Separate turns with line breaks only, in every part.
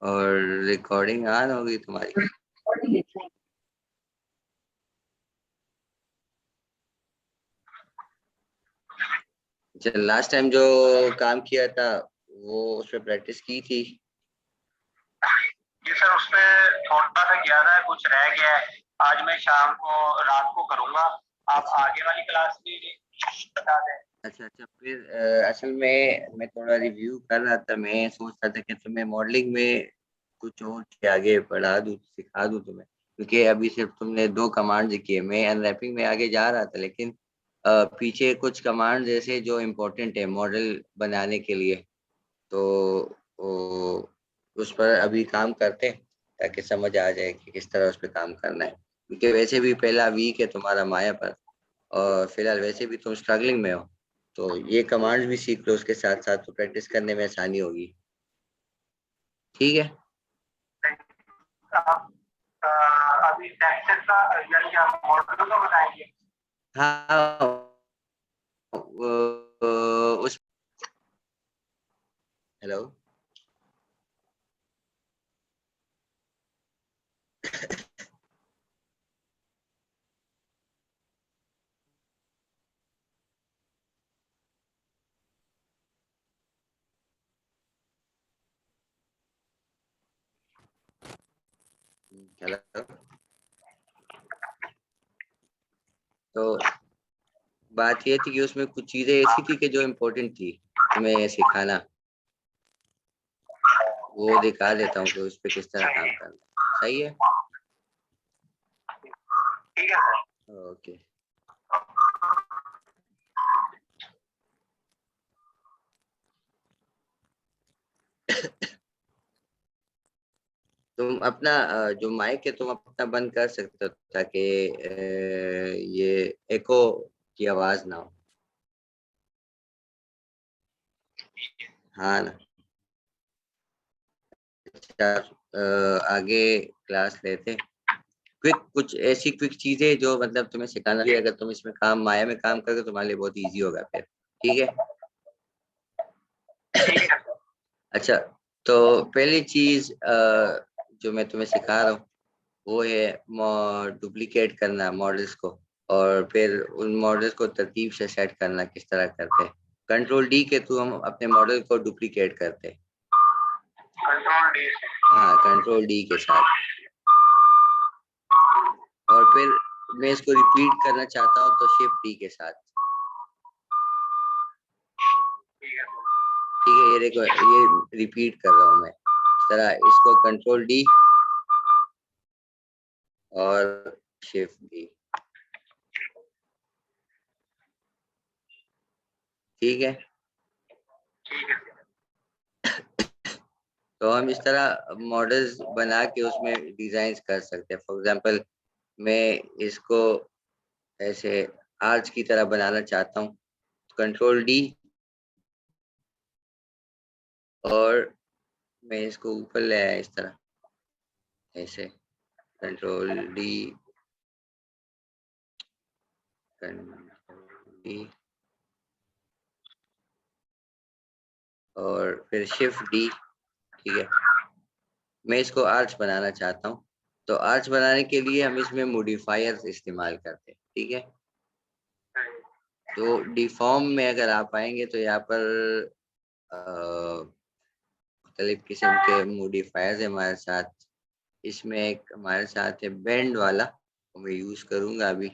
और recording on होगी तुम्हारी। लास्ट टाइम जो काम किया था वो उस पर प्रैक्टिस की थी।
जी सर, उसमें थोड़ा सा ज्यादा है, कुछ रह गया है। आज मैं शाम को रात को करूंगा। आप आगे वाली क्लास भी बता दें।
अच्छा अच्छा, फिर असल में मैं थोड़ा रिव्यू कर रहा था। मैं सोच रहा था कि तुम्हें मॉडलिंग में कुछ और के आगे बढ़ा दूँ, सिखा दूँ तुम्हें, क्योंकि अभी सिर्फ तुमने 2 कमांड किए। मैं अनरैपिंग में आगे जा रहा था, लेकिन पीछे कुछ कमांड जैसे जो इम्पोर्टेंट है मॉडल बनाने के लिए, तो उस पर अभी काम करते हैं ताकि समझ आ जाए कि किस तरह उस पर काम करना है। क्योंकि वैसे भी पहला वीक है तुम्हारा माया पर, और फिलहाल वैसे भी तुम स्ट्रगलिंग में हो, तो ये कमांड्स भी सीख लो उसके साथ साथ, तो प्रैक्टिस करने में आसानी होगी। ठीक है।
आप अभी टेक्सट का यानी आप मॉडल का बताएंगे।
हाँ, उस हेलो। हेलो। तो बात ये थी कि उसमें कुछ चीजें ऐसी थी कि जो इम्पोर्टेंट थी तुम्हें सिखाना। वो दिखा देता हूँ कि उस पर किस तरह काम करना। सही है।
ठीक है सर।
ओके। तुम अपना जो माइक है तुम अपना बंद कर सकते हो, ताकि ये एको की आवाज ना हो। हाँ ना। अच्छा, आगे क्लास लेते। क्विक, कुछ ऐसी क्विक चीजें जो मतलब तुम्हें सिखाना है, अगर तुम इसमें काम माया में काम करोगे तुम्हारे लिए बहुत इजी होगा फिर। ठीक है।
ठीक है।
अच्छा, तो पहली चीज जो मैं तुम्हें सिखा रहा हूँ वो है डुप्लीकेट करना मॉडल्स को, और फिर उन मॉडल्स को तरतीब से सेट करना किस तरह करते हैं। कंट्रोल डी के थ्रू हम अपने मॉडल को डुप्लीकेट करते हैं।
Control D.
हाँ, कंट्रोल डी के साथ। और फिर मैं इसको रिपीट करना चाहता हूँ तो शिफ्ट डी के साथ। ठीक है, ये देखो, ये रिपीट कर रहा हूँ मैं इस तरह। इसको कंट्रोल डी और शिफ्ट डी। ठीक है।
ठीक है।
तो हम इस तरह मॉडल्स बना के उसमें डिजाइन कर सकते हैं। फॉर एग्जांपल, मैं इसको ऐसे आर्च की तरह बनाना चाहता हूँ, कंट्रोल डी, और मैं इसको ऊपर ले आया इस तरह, ऐसे कंट्रोल डी, कंट्रोल डी और फिर शिफ्ट डी। ठीक है, मैं इसको आर्च बनाना चाहता हूँ, तो आर्च बनाने के लिए हम इसमें मॉडिफायर्स इस्तेमाल करते हैं। ठीक है, तो डिफॉर्म में अगर आप आएंगे तो यहाँ पर मुख्तलिफ किस्म के मॉडिफायर्स हमारे साथ। इसमें एक हमारे साथ है बैंड वाला, तो मैं यूज करूंगा अभी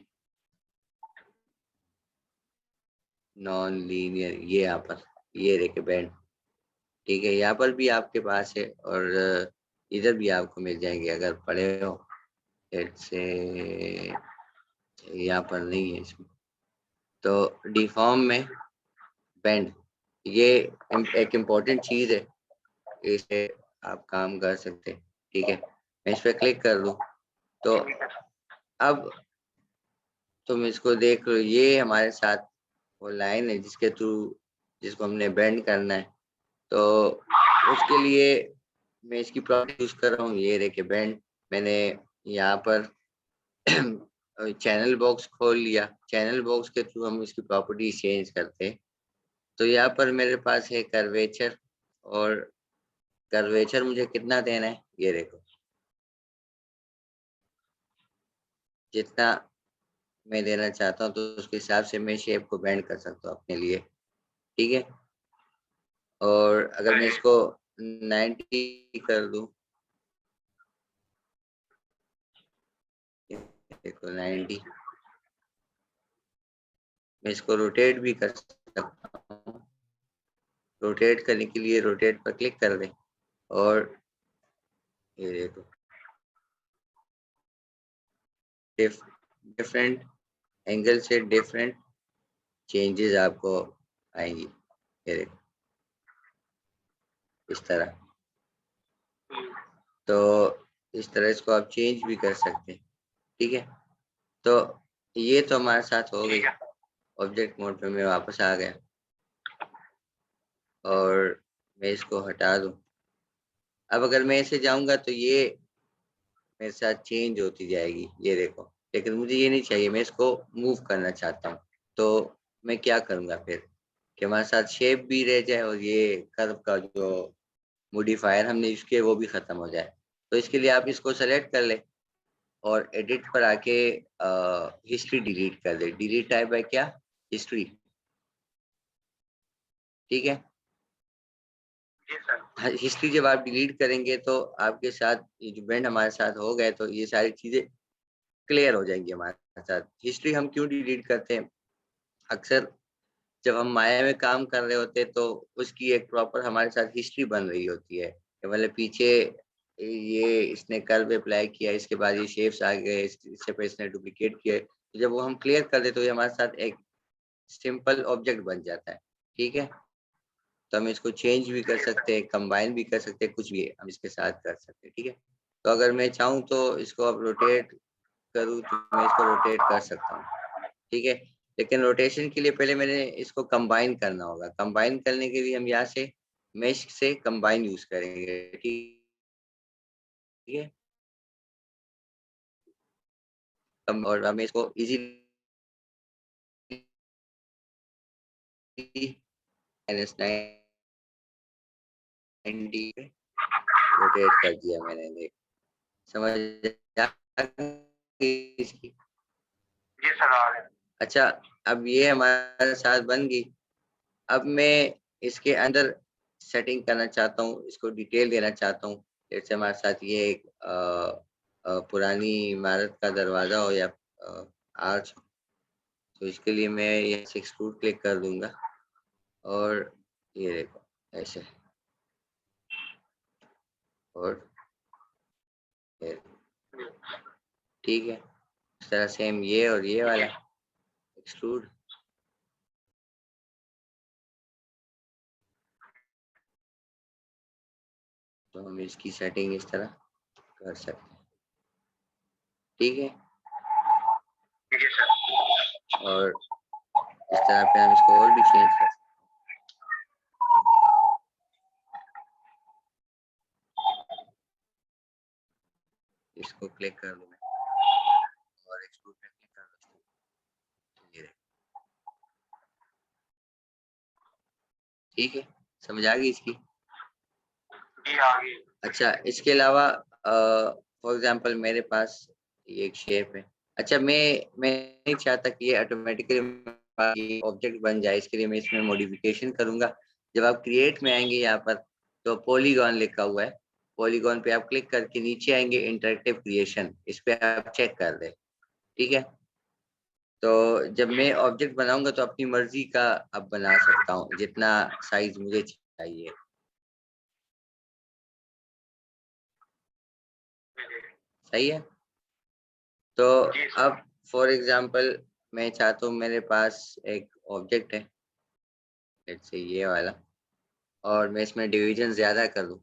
नॉन लीनियर। ये यहाँ पर ये देखे बैंड। ठीक है, यहाँ पर भी आपके पास है, और इधर भी आपको मिल जाएंगे अगर पढ़े हो। से यहाँ पर नहीं है इसमें। तो डिफॉर्म में बैंड, ये एक इम्पोर्टेंट चीज है, इसे आप काम कर सकते हैं। ठीक है, मैं इस पर क्लिक कर दूं तो अब तुम इसको देख लो। ये हमारे साथ वो लाइन है जिसके थ्रू, जिसको हमने बेंड करना है। तो उसके लिए मैं इसकी प्रॉपर्टी यूज कर रहा हूँ। ये देखे बैंड, मैंने यहाँ पर चैनल बॉक्स खोल लिया। चैनल बॉक्स के थ्रू हम इसकी प्रॉपर्टी चेंज करते हैं। तो यहाँ पर मेरे पास है कर्वेचर और कर्वेचर मुझे कितना देना है, ये देखो, जितना मैं देना चाहता हूँ तो उसके हिसाब से मैं शेप को बेंड कर सकता हूँ अपने लिए, ठीक है। और अगर मैं इसको 90 कर दूं, देखो 90, मैं इसको रोटेट भी कर सकता हूँ। रोटेट करने के लिए रोटेट पर क्लिक कर दें और ये देखो डिफरेंट एंगल से डिफरेंट चेंजेस आपको आएंगी, ये देखो इस तरह। तो इस तरह इसको आप चेंज भी कर सकते हैं, ठीक है। तो ये तो हमारे साथ हो गई। ऑब्जेक्ट मोड पे मैं वापस आ गया और मैं इसको हटा दूं। अब अगर मैं ऐसे जाऊंगा तो ये मेरे साथ चेंज होती जाएगी, ये देखो। लेकिन मुझे ये नहीं चाहिए, मैं इसको मूव करना चाहता हूँ। तो मैं क्या करूँगा फिर कि हमारे साथ शेप भी रह जाए और ये कर्व का जो मॉडिफायर हमने इसके वो भी ख़त्म हो जाए। तो इसके लिए आप इसको सेलेक्ट कर ले और एडिट पर आके हिस्ट्री डिलीट कर दे। डिलीट टाइप है क्या, हिस्ट्री, ठीक है। हिस्ट्री जब आप डिलीट करेंगे तो आपके साथ ये जो बैंड हमारे साथ हो गए तो ये सारी चीज़ें क्लियर हो जाएंगी हमारे साथ। हिस्ट्री हम क्यों डिलीट करते हैं, अक्सर जब हम माया में काम कर रहे होते हैं तो उसकी एक प्रॉपर हमारे साथ हिस्ट्री बन रही होती है कि मतलब पीछे ये इसने कर्व अप्लाई किया, इसके बाद ये शेप्स आ गए, इससे पहले इसने डुप्लीकेट किया। तो जब वो हम क्लियर कर देते तो ये हमारे साथ एक सिंपल ऑब्जेक्ट बन जाता है, ठीक है। तो हम इसको चेंज भी कर सकते हैं, कंबाइन भी कर सकते हैं, कुछ भी हम इसके साथ कर सकते हैं, ठीक है। तो अगर मैं चाहूँ तो इसको अब रोटेट करूँ तो मैं इसको रोटेट कर सकता हूँ, ठीक है। लेकिन रोटेशन के लिए पहले मैंने इसको कंबाइन करना होगा। कंबाइन करने के लिए हम यहाँ से मेश से कंबाइन यूज करेंगे, ठीक है। और हमें इसको इजीली -90 रोटेट कर दिया मैंने, देख समझ आ गई इसकी।
जी सर आ गया।
अच्छा, अब ये हमारे साथ बन गई। अब मैं इसके अंदर सेटिंग करना चाहता हूँ, इसको डिटेल देना चाहता हूँ। जैसे हमारे साथ ये एक पुरानी इमारत का दरवाजा हो या आर्च हो, तो इसके लिए मैं ये एक्सट्रूड क्लिक कर दूंगा और ये देखो ऐसे, और ये, ठीक है। इस तरह सेम ये और ये वाला एक्सट्रूड। तो हम इसकी सेटिंग इस तरह कर सकते हैं, ठीक है।
ठीक है सर।
और इस तरह पे हम इसको और भी चेंज कर सकते हैं। इसको क्लिक कर दूं मैं और एक्सट्रूड पे क्लिक कर दूं, ये रहे, ठीक है। समझ आ गई इसकी।
जी आ गई।
अच्छा, इसके अलावा फॉर एग्जांपल मेरे पास ये एक शेप है। अच्छा, मैं नहीं चाहता कि ये ऑटोमेटिकली ऑब्जेक्ट बन जाए, इसके लिए मैं इसमें मॉडिफिकेशन करूंगा। जब आप क्रिएट में आएंगे यहाँ पर तो पॉलीगॉन लिखा हुआ है, पॉलीगॉन पे आप क्लिक करके नीचे आएंगे इंटरेक्टिव क्रिएशन, इस पे आप चेक कर दें, ठीक है। तो जब मैं ऑब्जेक्ट बनाऊंगा तो अपनी मर्जी का अब बना सकता हूँ जितना साइज मुझे चाहिए, सही है। तो
जी सर।
अब फॉर एग्जांपल मैं चाहता हूँ मेरे पास एक ऑब्जेक्ट है, लेट्स से ये वाला, और मैं इसमें डिवीजन ज्यादा कर दूँ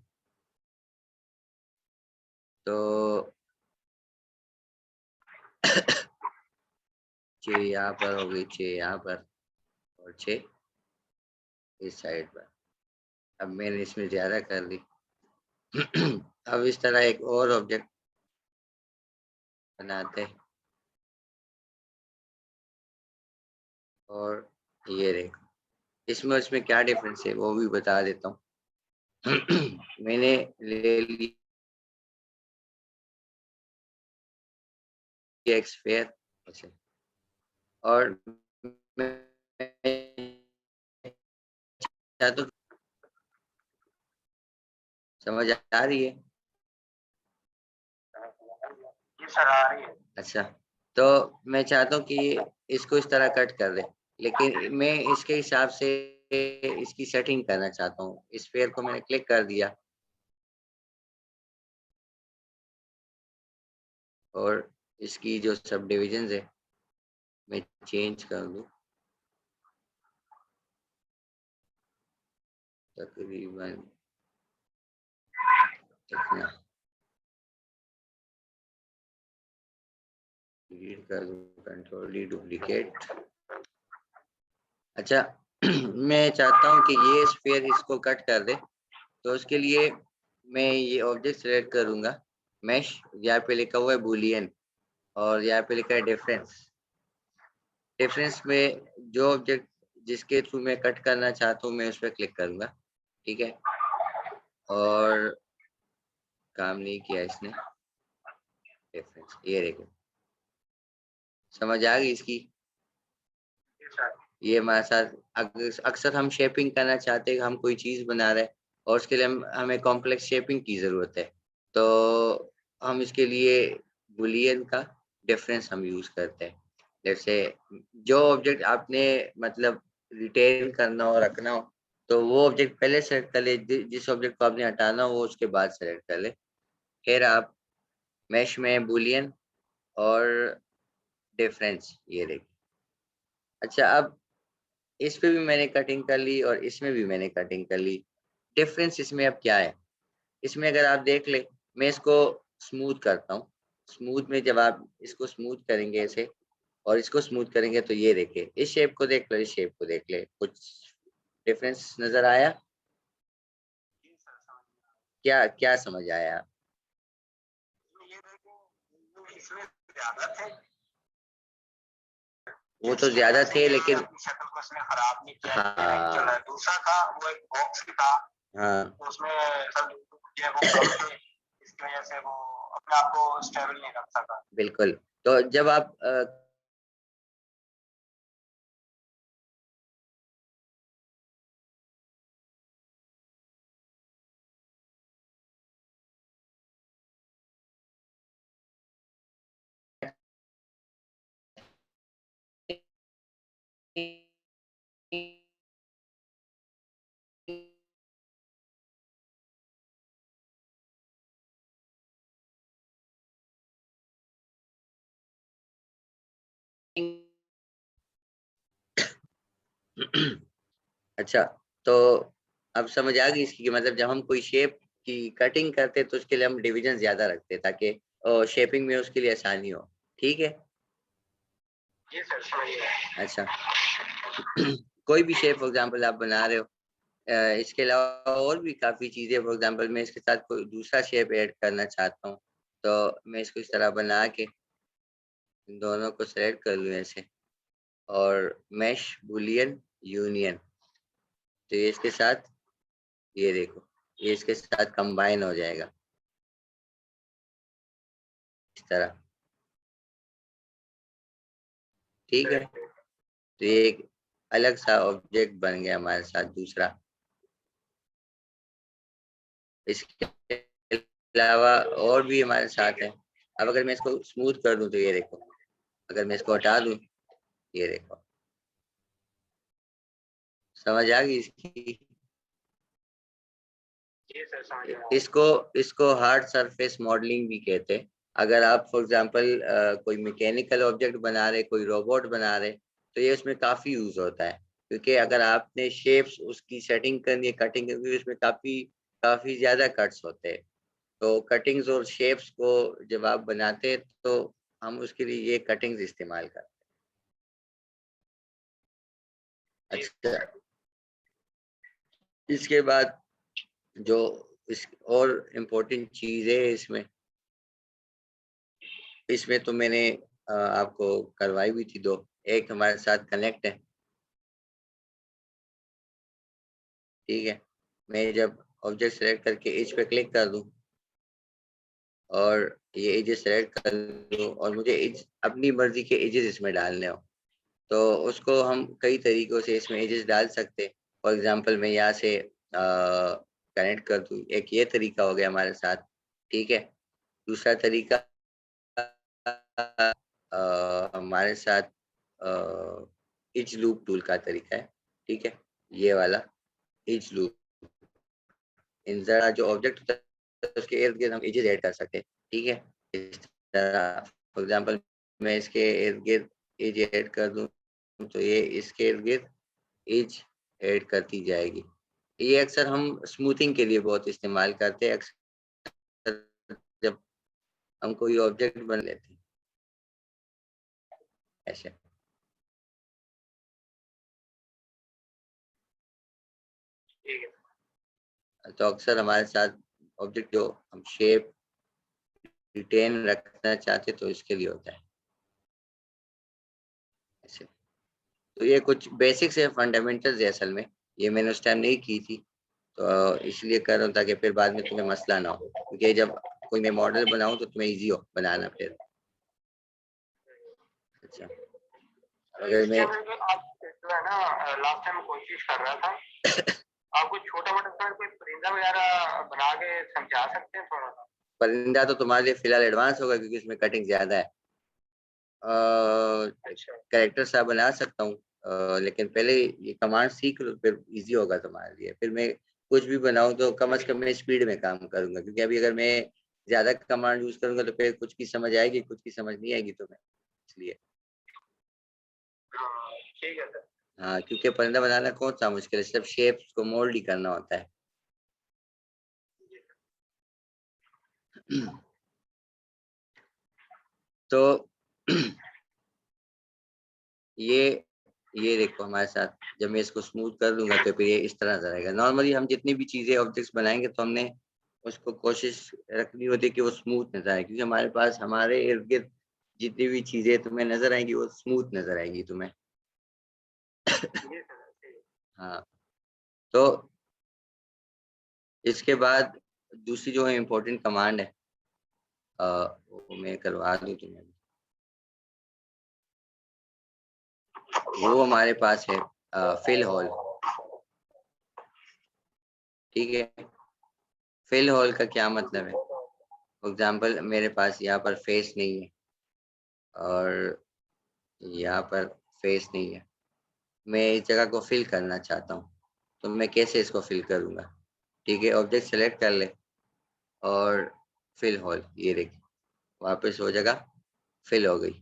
तो 6 यहाँ पर हो गई, 6 यहाँ पर और 6 इस साइड पर। अब मैंने इसमें ज्यादा कर दी। अब इस तरह एक और ऑब्जेक्ट बनाते हैं और ये देखो इसमें उसमें क्या डिफरेंस है वो भी बता देता हूँ। मैंने ले लिया एक स्फीयर और मैं चाहता हूँ, समझ आ रही है?
जी सर आ रही है।
अच्छा, तो मैं चाहता हूँ कि इसको इस तरह कट कर दे, लेकिन मैं इसके हिसाब से इसकी सेटिंग करना चाहता हूँ। इस स्फीयर को मैंने क्लिक कर दिया और इसकी जो सब डिविजन्स है मैं चेंज कर दूँ तकरीबन इतना, डिलीट कर दूँ, कंट्रोल डी डुप्लीकेट। अच्छा मैं चाहता हूँ कि ये स्फीयर इसको कट कर दे, तो उसके लिए मैं ये ऑब्जेक्ट सेलेक्ट करूँगा, मेश, यहाँ पे लिखा हुआ है बूलियन और यहाँ पे लिखा है डिफरेंस। डिफरेंस में जो ऑब्जेक्ट जिसके थ्रू मैं कट करना चाहता हूँ मैं उस पर क्लिक करूँगा, ठीक है। और काम नहीं किया इसने, डिफरेंस ये देखो, समझ आ गई इसकी?
जी सर।
ये हमारे साथ अक्सर हम शेपिंग करना चाहते हैं, हम कोई चीज़ बना रहे हैं और उसके लिए हमें कॉम्प्लेक्स शेपिंग की ज़रूरत है, तो हम इसके लिए बूलियन का डिफरेंस हम यूज़ करते हैं। जैसे जो ऑब्जेक्ट आपने मतलब रिटेन करना हो, रखना हो, तो वो ऑब्जेक्ट पहले सेलेक्ट कर ले, जिस ऑब्जेक्ट को आपने हटाना हो वो उसके बाद सेलेक्ट कर ले। फिर आप मेश में बूलियन और डिफरेंस ये देखिए। अच्छा, अब इस पे भी मैंने कटिंग कर ली और इसमें भी मैंने कटिंग कर ली। डिफरेंस इसमें अब क्या है? इसमें अगर आप देख लें, मैं इसको स्मूथ करता हूँ। स्मूथ में जब आप इसको स्मूथ करेंगे ऐसे और इसको स्मूथ करेंगे तो ये देखिए, इस शेप को देख लो, इस शेप को देख ले, कुछ डिफरेंस नज़र आया?
जी सर समझ गया।
क्या क्या समझ आया?
ये देखो इसमें ज्यादा थे,
वो तो
इसकी वजह
ज़्यादा
से
थे
ये
लेकिन
अपनी शक्ल को इसने खराब नहीं किया, ये नहीं चला।
हाँ,
दूसरा था वो एक बॉक्स था,
हाँ,
तो उसमें सब जो है वो कम थे, इसकी वजह से वो अपने आप को स्टेबल नहीं रख सका।
बिल्कुल। तो जब आप अच्छा, तो अब समझ आ गई इसकी कि मतलब जब हम कोई शेप की कटिंग करते हैं तो उसके लिए हम डिवीजन ज़्यादा रखते हैं ताकि शेपिंग में उसके लिए आसानी हो। ठीक है?
जी सर समझ गया।
अच्छा कोई भी शेप फॉर एग्ज़ाम्पल आप बना रहे हो, इसके अलावा और भी काफ़ी चीज़ें, फॉर एग्ज़ाम्पल मैं इसके साथ कोई दूसरा शेप ऐड करना चाहता हूँ, तो मैं इसको इस तरह बना के इन दोनों को सेलेक्ट कर लूँ ऐसे और मेश बूलियन यूनियन, तो ये इसके साथ ये देखो, ये इसके साथ कंबाइन हो जाएगा इस तरह, ठीक है? तो ये एक अलग सा ऑब्जेक्ट बन गया हमारे साथ दूसरा। इसके अलावा और भी हमारे साथ है। अब अगर मैं इसको स्मूथ कर दूं तो ये देखो, अगर मैं इसको हटा दूं, ये देखो, समझ आ गई इसकी?
जी सर समझ गया।
इसको इसको हार्ड सरफेस मॉडलिंग भी कहते हैं। अगर आप फॉर एग्जांपल कोई मैकेनिकल ऑब्जेक्ट बना रहे, कोई रोबोट बना रहे, तो ये उसमें काफ़ी यूज़ होता है, क्योंकि अगर आपने शेप्स उसकी सेटिंग करनी है, कटिंग करनी है, उसमें काफ़ी काफ़ी ज़्यादा कट्स होते हैं। तो कटिंग्स और शेप्स को जब आप बनाते हैं तो हम उसके लिए ये कटिंग्स इस्तेमाल करते हैं।
जी
अच्छा, इसके बाद जो इस और इम्पोर्टेंट चीज़ है इसमें, इसमें तो मैंने आपको करवाई हुई थी 2, एक हमारे साथ कनेक्ट है, ठीक है? मैं जब ऑब्जेक्ट सेलेक्ट करके एज पे क्लिक कर दूं और ये एजेस सेलेक्ट कर लूं और मुझे एज अपनी मर्जी के एजेस इसमें डालने हो तो उसको हम कई तरीकों से इसमें एजेस डाल सकते हैं। फॉर एग्जांपल मैं यहाँ से कनेक्ट कर दूं, एक ये तरीका हो गया हमारे साथ, ठीक है। दूसरा तरीका हमारे साथ इच लूप टूल का तरीका है, ठीक है। ये वाला इच लूप, इन जरा जो ऑब्जेक्ट होता है उसके इर्द गिर्द हम एजेस ऐड कर सकते हैं, ठीक है। इस तरह फॉर एग्जांपल मैं इसके इर्द गिर्द एज ऐड कर दूं तो ये इसके इर्द गिर्द एज ऐड करती जाएगी। ये अक्सर हम स्मूथिंग के लिए बहुत इस्तेमाल करते हैं, अक्सर जब हम कोई ऑब्जेक्ट बन लेते हैं ऐसे।
ठीक है।
तो अक्सर हमारे साथ ऑब्जेक्ट जो हम शेप रिटेन रखना चाहते तो इसके लिए होता है ऐसे। तो ये कुछ बेसिक्स है, फंडामेंटल्स है असल में, ये मैंने उस टाइम नहीं की थी तो इसलिए कर रहा हूँ ताकि फिर बाद में तुम्हें मसला ना हो, क्योंकि जब कोई मैं मॉडल बनाऊं तो तुम्हें इजी हो बनाना फिर। अच्छा, अगर
इसके
मैं
अंदर आप जो है ना, लास्ट टाइम कोशिश कर रहा था, आप कुछ छोटा मोटा सा कोई परिंदा वगैरह बना के समझा सकते हैं थोड़ा सा?
परिंदा तो तुम्हारे लिए फिलहाल एडवांस होगा क्योंकि इसमें कटिंग ज्यादा है।
अच्छा।
कैरेक्टर सा बना सकता हूँ, लेकिन पहले ये कमांड सीख लो फिर इजी होगा तुम्हारे लिए। फिर मैं कुछ भी बनाऊं तो कम से कम मैं स्पीड में काम करूंगा, क्योंकि अभी अगर मैं ज्यादा कमांड यूज करूंगा तो फिर कुछ की समझ आएगी कुछ की समझ नहीं आएगी तुम्हें, इसलिए।
हाँ, ठीक है सर।
हाँ, क्योंकि परिंदा बनाना कौन सा मुश्किल है, सिर्फ शेप्स को मोल्ड ही करना होता है। तो ये ये देखो हमारे साथ, जब मैं इसको स्मूथ कर दूंगा तो फिर ये इस तरह नजर आएगा। नॉर्मली हम जितनी भी चीजें ऑब्जेक्ट्स बनाएंगे तो हमने उसको कोशिश रखनी होती है कि वो स्मूथ नजर आए, क्योंकि हमारे पास हमारे इर्द गिर्द जितनी भी चीजें तुम्हें नजर आएंगी वो स्मूथ नजर आएंगी तुम्हें। हाँ, तो इसके बाद दूसरी जो है इम्पोर्टेंट कमांड है, वो मैं करवा दूं तुम्हें। वो हमारे पास है फिल हॉल, ठीक है। फिल हॉल का क्या मतलब है, फॉर एग्जाम्पल मेरे पास यहाँ पर फेस नहीं है और यहाँ पर फेस नहीं है, मैं इस जगह को फिल करना चाहता हूँ तो मैं कैसे इसको फिल करूँगा, ठीक है। ऑब्जेक्ट सेलेक्ट कर ले और फिल हॉल, ये देखिए वापस वो जगह फिल हो गई,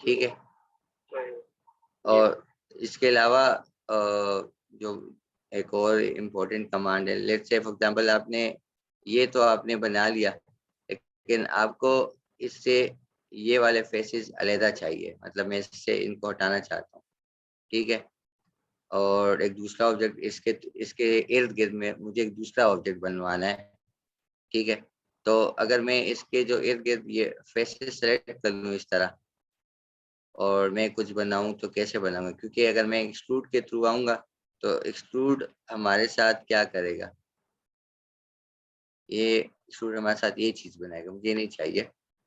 ठीक है। और इसके अलावा जो एक और इम्पोर्टेंट कमांड है, लेट्स से फॉर एग्जांपल आपने ये तो आपने बना लिया, लेकिन आपको इससे ये वाले फेसेस अलहदा चाहिए, मतलब मैं इससे इनको हटाना चाहता हूँ, ठीक है। और एक दूसरा ऑब्जेक्ट इसके इसके इर्द गिर्द में मुझे एक दूसरा ऑब्जेक्ट बनवाना है, ठीक है। तो अगर मैं इसके जो इर्द गिर्द ये फेसेस सेलेक्ट कर लूँ इस तरह और मैं कुछ बनाऊं तो कैसे बनाऊंगा, क्योंकि अगर मैं एक्सट्रूड के थ्रू आऊंगा तो एक्सट्रूड हमारे साथ क्या करेगा, ये एक्सट्रूड हमारे साथ ये चीज बनाएगा, मुझे नहीं चाहिए।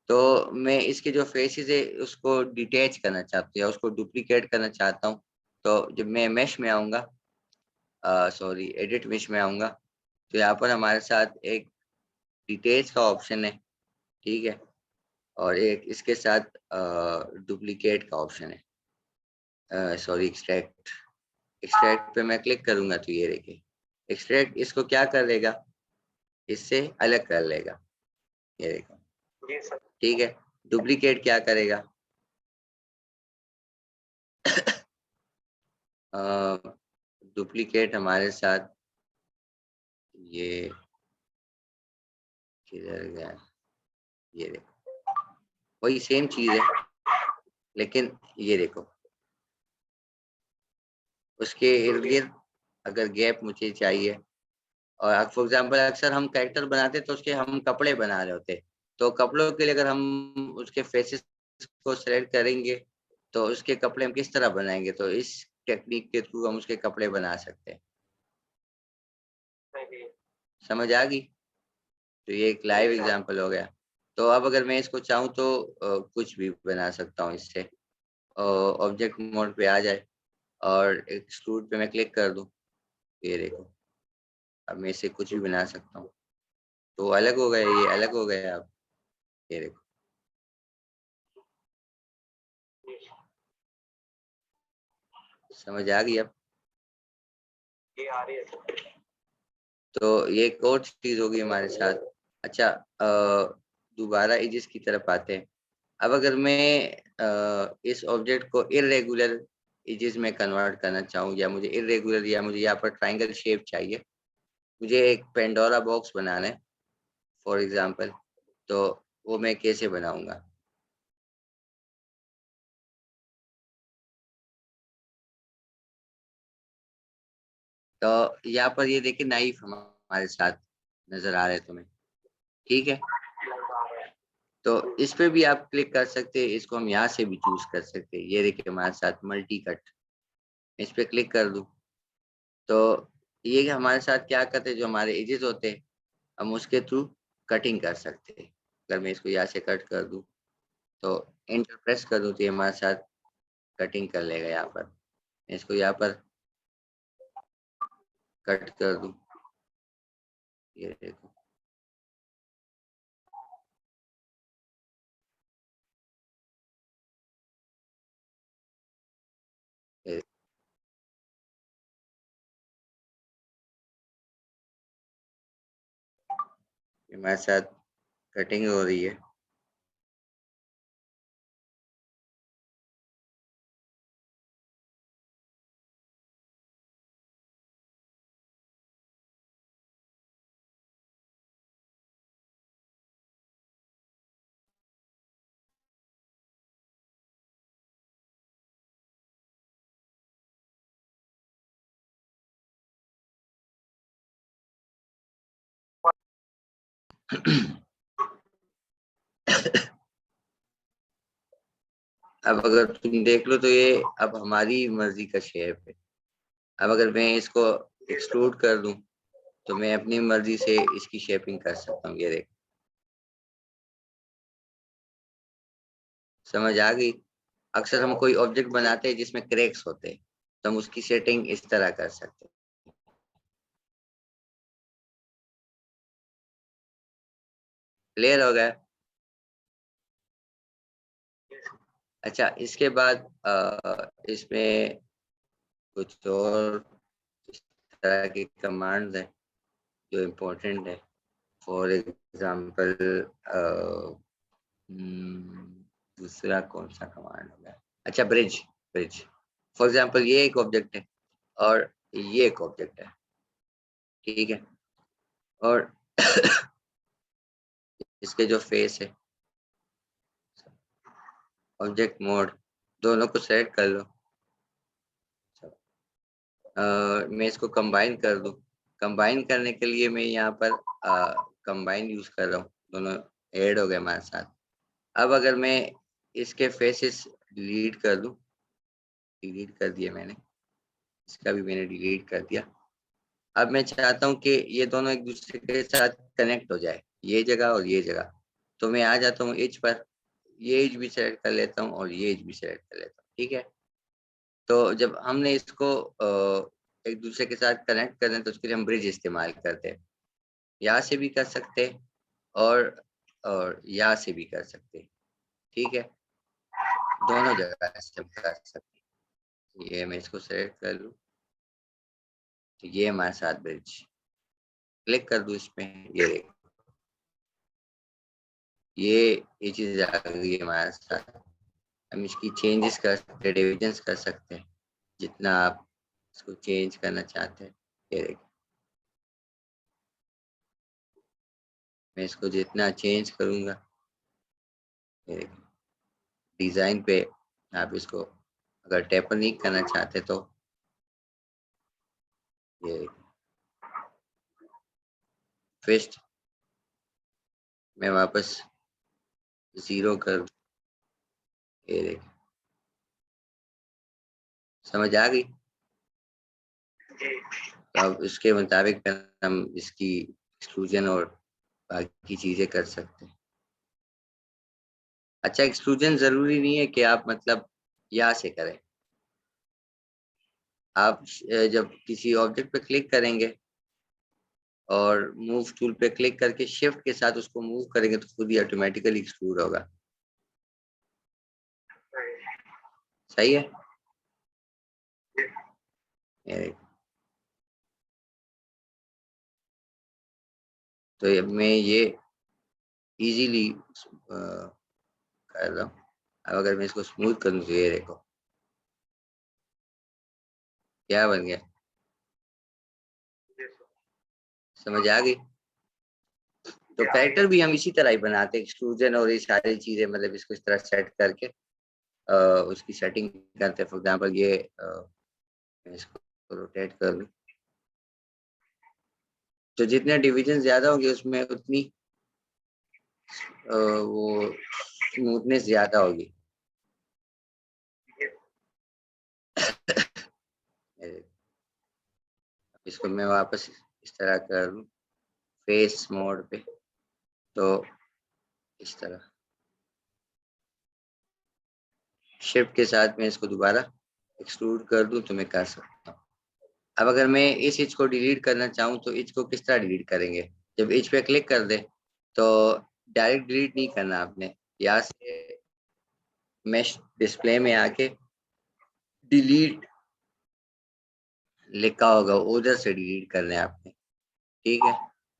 तो मैं इसके जो फेसेस है उसको डिटैच करना चाहता हूँ या उसको डुप्लीकेट करना चाहता हूँ। तो जब मैं मैश में आऊंगा, सॉरी एडिट मैश में आऊंगा, तो यहाँ पर हमारे साथ एक डिटेच का ऑप्शन है, ठीक है। और एक इसके साथ डुप्लीकेट का ऑप्शन है, सॉरी एक्सट्रैक्ट। एक्सट्रैक्ट पे मैं क्लिक करूंगा तो ये देखिए एक्सट्रैक्ट इसको क्या कर लेगा, इससे अलग कर लेगा, ये देखो,
जी सर।
ठीक है। डुप्लीकेट क्या करेगा, डुप्लीकेट हमारे साथ ये किधर गया, ये देखो वही सेम चीज है, लेकिन ये देखो उसके इर्द गिर्द अगर गैप मुझे चाहिए, और फॉर एग्जांपल अक्सर हम कैरेक्टर बनाते हैं तो उसके हम कपड़े बना रहे होते हैं, तो कपड़ों के लिए अगर हम उसके फेसेस को सेलेक्ट करेंगे तो उसके कपड़े हम किस तरह बनाएंगे, तो इस टेक्निक के थ्रू हम उसके कपड़े बना सकते हैं।
सही।
समझ आ गई? तो ये एक लाइव एग्जांपल हो गया। तो अब अगर मैं इसको चाहूँ तो कुछ भी बना सकता हूँ इससे। ऑब्जेक्ट मोड पे आ जाए और एक्सट्रूड पे मैं क्लिक कर दूँ, ये देखो अब मैं इससे कुछ भी बना सकता हूँ। तो अलग हो गया, ये अलग हो गया। अब ये देखो, समझ आ गई अब?
ये आ रही है।
तो ये एक और चीज होगी हमारे साथ। अच्छा, दोबारा एजेस की तरफ आते हैं। अब अगर मैं इस ऑब्जेक्ट को इरेगुलर एजेस में कन्वर्ट करना चाहूँ, या मुझे इरेगुलर, या मुझे यहाँ पर ट्रायंगल शेप चाहिए, मुझे एक पेंडोरा बॉक्स बनाना है फॉर एग्जांपल, तो वो मैं कैसे बनाऊंगा? तो यहाँ पर ये देखिए नाइफ हमारे साथ नजर आ रहे हैं तुम्हें, ठीक है? तो इस पे भी आप क्लिक कर सकते हैं, इसको हम यहाँ से भी चूज कर सकते हैं। ये देखिए हमारे साथ मल्टी कट, इस पे क्लिक कर दूं तो ये हमारे साथ क्या करते हैं, जो हमारे एजेस होते हैं हम उसके थ्रू कटिंग कर सकते हैं। अगर मैं इसको यहाँ से कट कर दूं तो एंटर प्रेस कर दूं तो ये हमारे साथ कटिंग कर लेगा। यहाँ पर मैं इसको यहाँ पर कट कर दूं, ये देखो, ये हमारे साथ कटिंग हो रही है। अब अगर तुम देख लो तो ये अब हमारी मर्जी का शेप है। अब अगर मैं इसको एक्सट्रूड कर दूं तो मैं अपनी मर्जी से इसकी शेपिंग कर सकता हूँ। ये देख, समझ आ गई? अक्सर हम कोई ऑब्जेक्ट बनाते हैं जिसमें क्रैक्स होते हैं, तो हम उसकी सेटिंग इस तरह कर सकते हैं। क्लियर हो गया? अच्छा, इसके बाद इसमें कुछ और इस तरह की कमांड्स हैं जो इम्पोर्टेंट है। फॉर एग्जांपल दूसरा कौन सा कमांड होगा? अच्छा, ब्रिज। ब्रिज फॉर एग्जांपल ये एक ऑब्जेक्ट है और ये एक ऑब्जेक्ट है, ठीक है? और इसके जो फेस है, ऑब्जेक्ट मोड, दोनों को सेलेक्ट कर लो। मैं इसको कंबाइन कर दूं। कंबाइन करने के लिए मैं यहाँ पर कंबाइन यूज कर रहा हूँ, दोनों ऐड हो गए हमारे साथ। अब अगर मैं इसके फेसेस डिलीट कर दूं, डिलीट कर दिया मैंने, इसका भी मैंने डिलीट कर दिया। अब मैं चाहता हूँ कि ये दोनों एक दूसरे के साथ कनेक्ट हो जाए, ये जगह और ये जगह। तो मैं आ जाता हूँ एज पर, ये एज भी सेलेक्ट कर लेता हूँ और ये एज भी सेलेक्ट कर लेता हूँ, ठीक है? तो जब हमने इसको एक दूसरे के साथ कनेक्ट करना है तो उसके लिए हम ब्रिज इस्तेमाल करते हैं। यहाँ से भी कर सकते हैं और यहाँ से भी कर सकते हैं, ठीक है? दोनों जगह से हम कर सकते हैं। ये मैं इसको सेलेक्ट कर लूँ तो ये हमारे साथ ब्रिज, क्लिक कर दूँ इसमें, ये देखो ये चीज आ गई है हमारे साथ। हम इसकी चेंजेस कर सकते हैं, डिविजन्स कर सकते हैं जितना आप इसको चेंज करना चाहते हैं। ये देखो, मैं इसको जितना चेंज करूंगा, ये देखो डिजाइन पे आप इसको अगर टेपर नहीं करना चाहते तो ये फिस्ट में वापस जीरो कर, ये देखो, समझ आ गई? तो अब इसके मुताबिक हम इसकी एक्सट्रूजन और बाकी चीजें कर सकते हैं। अच्छा, एक्सट्रूजन जरूरी नहीं है कि आप मतलब यहाँ से करें। आप जब किसी ऑब्जेक्ट पे क्लिक करेंगे और मूव टूल पे क्लिक करके शिफ्ट के साथ उसको मूव करेंगे तो खुद ही ऑटोमेटिकली एक्सट्रूड होगा। सही है। ये तो मैं ये इजीली कर रहा हूँ। अब अगर मैं इसको स्मूथ करूँ तो ये देखो क्या बन गया। समझ आ गई। तो कैरेक्टर भी हम इसी तरह ही बनाते हैं, एक्सट्रूजन और ये सारी चीजें, मतलब इसको इस तरह सेट करके उसकी सेटिंग करते हैं। फॉर एग्जाम्पल ये मैं इसको रोटेट कर लूँ तो जितने डिवीजन ज्यादा होंगे उसमें उतनी वो स्मूथनेस ज्यादा होगी। इसको मैं वापस इस तरह कर लूँ फेस मोड पे, तो इस तरह शिफ्ट के साथ मैं इसको दोबारा एक्सट्रूड कर दूं तो मैं कर सकता हूँ। अब अगर मैं इस इच को डिलीट करना चाहूँ तो इच को किस तरह डिलीट करेंगे? जब इच पे क्लिक कर दे तो डायरेक्ट डिलीट नहीं करना आपने, यहाँ से मैश डिस्प्ले में आके डिलीट लिखा होगा उधर से डिलीट करना है आपने। ठीक है,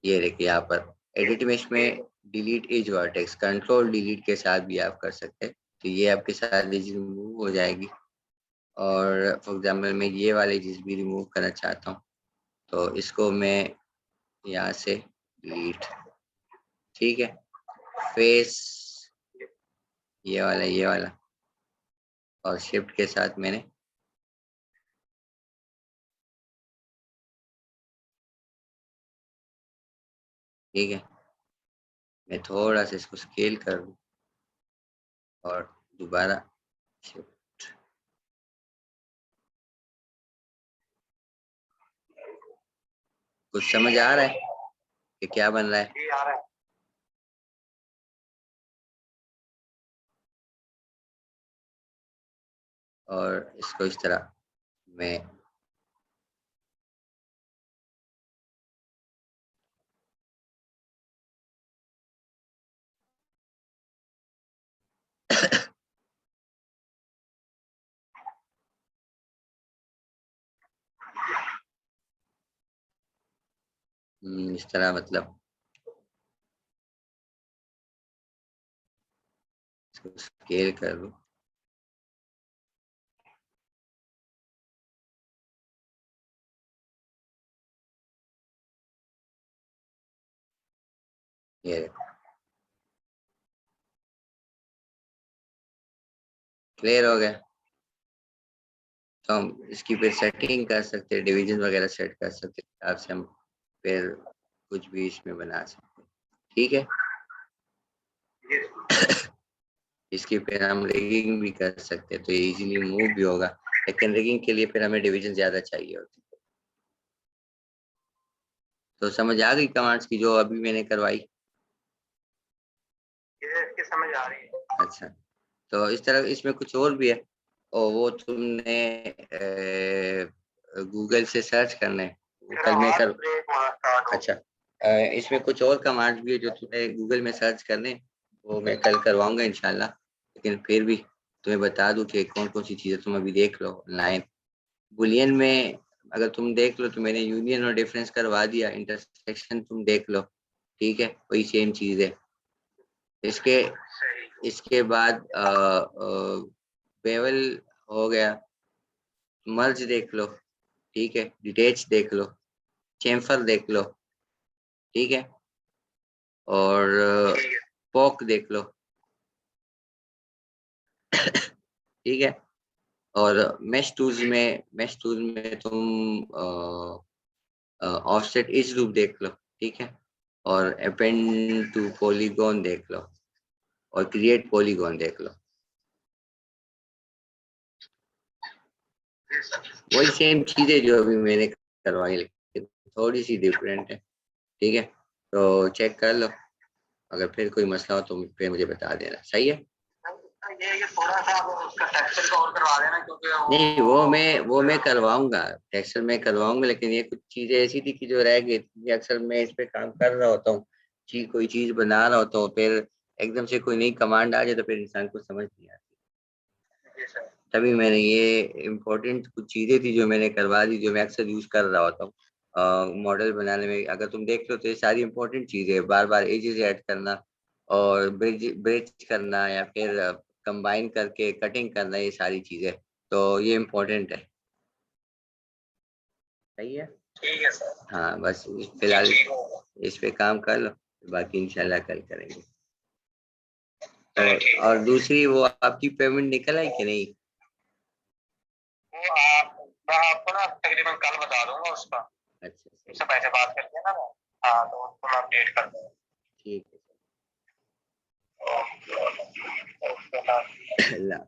ये देखिए यहाँ पर एडिट मेश में delete edge vertex control delete के साथ भी आप कर सकते हैं। तो ये आपके साथ एज रिमूव हो जाएगी। और फॉर एग्जाम्पल मैं ये वाली चीज भी रिमूव करना चाहता हूँ तो इसको मैं यहाँ से डिलीट। ठीक है, फेस ये वाला और शिफ्ट के साथ मैंने ठीक है, मैं थोड़ा सा इसको स्केल कर लूँ और दोबारा शिफ्ट। कुछ समझ आ रहा है कि क्या बन रहा है?
आ रहा है।
और इसको इस तरह मैं इस तरह मतलब इसको स्केल कर लूँ। ये देखो क्लियर हो गया। तो हम इसकी फिर सेटिंग कर सकते हैं, डिवीजन वगैरह सेट कर सकते हैं, आपसे हम फिर कुछ भी इसमें बना सकते हैं। ठीक है, इसकी फिर हम रिगिंग भी कर सकते हैं तो ये इजीली मूव भी होगा, लेकिन रिगिंग के लिए फिर हमें डिवीजन ज्यादा चाहिए होती है। तो समझ आ गई कमांड्स की जो अभी मैंने करवाई?
इसकी समझ आ रही है।
अच्छा, तो इस तरह इसमें कुछ और भी है और वो तुमने गूगल से सर्च करना है। वो कल मैं कर अच्छा इसमें कुछ और कमांड्स भी है जो तुम्हें गूगल में सर्च करने, वो मैं कल करवाऊंगा इंशाल्लाह। लेकिन फिर भी तुम्हें बता दूं कि कौन कौन सी चीजें तुम अभी देख लो ऑनलाइन। बुलियन में अगर तुम देख लो तो मैंने यूनियन और डिफरेंस करवा दिया, इंटरसेक्शन तुम देख लो। ठीक है, वही सेम चीज है। इसके इसके बाद बेवल हो गया, मर्ज देख लो। ठीक है, डिटेच देख लो, चेम्फर देख लो। ठीक है, और पोक देख लो। ठीक है, और मेश टूल्स में तुम ऑफसेट इज लूप देख लो। ठीक है, और अपेंड टू पॉलीगॉन देख लो और क्रिएट पॉलीगॉन देख लो। वही सेम चीजें जो अभी मैंने करवाई, लेकिन थोड़ी सी डिफरेंट है। ठीक है, तो चेक कर लो, अगर फिर कोई मसला हो तो फिर मुझे बता देना। सही है?
ये थोड़ा सा उसका टेक्सचर कवर करवा देना, क्योंकि
नहीं वो मैं करवाऊंगा, टेक्सचर में करवाऊंगा, लेकिन ये कुछ चीजें ऐसी थी कि जो रह गई थी। अक्सर मैं इस पे काम कर रहा होता हूँ, कोई चीज बना रहा होता हूँ, फिर एकदम से कोई नई कमांड आ जाए तो फिर इंसान को समझ नहीं आती। तभी मैंने ये इम्पोर्टेंट कुछ चीजें थी जो मैंने करवा दी, जो मैं अक्सर यूज कर रहा होता हूँ मॉडल बनाने में। अगर तुम देख लो तो ये सारी इम्पोर्टेंट चीजें, बार बार एजेस ऐड करना और ब्रिज करना, या फिर कंबाइन करके कटिंग करना, ये सारी चीजें, तो ये इम्पोर्टेंट है। सही है?
ठीक है सर।
हाँ, बस फिलहाल इस पे काम कर लो, बाकी इंशाल्लाह कल करेंगे। और दूसरी वो आपकी पेमेंट निकल आई कि नहीं?
वो मैं आपको ना तकरीबन कल बता दूंगा उसका।
अच्छा,
उससे पहले बात करके ना मैं, हाँ, तो उसको मैं अपडेट कर दूंगा।
ठीक है।
ओके।
अल्लाह।